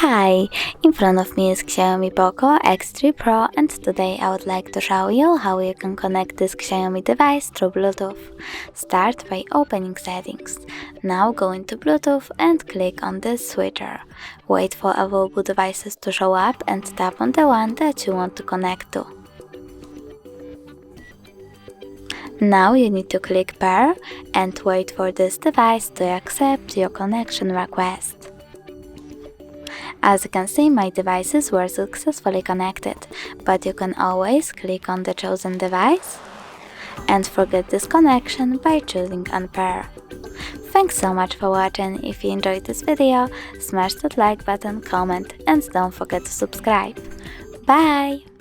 Hi, in front of me is Xiaomi POCO X3 Pro, and today I would like to show you how you can connect this Xiaomi device through Bluetooth. Start by opening settings. Now go into Bluetooth and click on this switcher. Wait for available devices to show up and tap on the one that you want to connect to. Now you need to click pair and wait for this device to accept your connection request. As you can see, my devices were successfully connected, but you can always click on the chosen device and forget this connection by choosing unpair. Thanks so much for watching. If you enjoyed this video, smash that like button, comment, and don't forget to subscribe. Bye!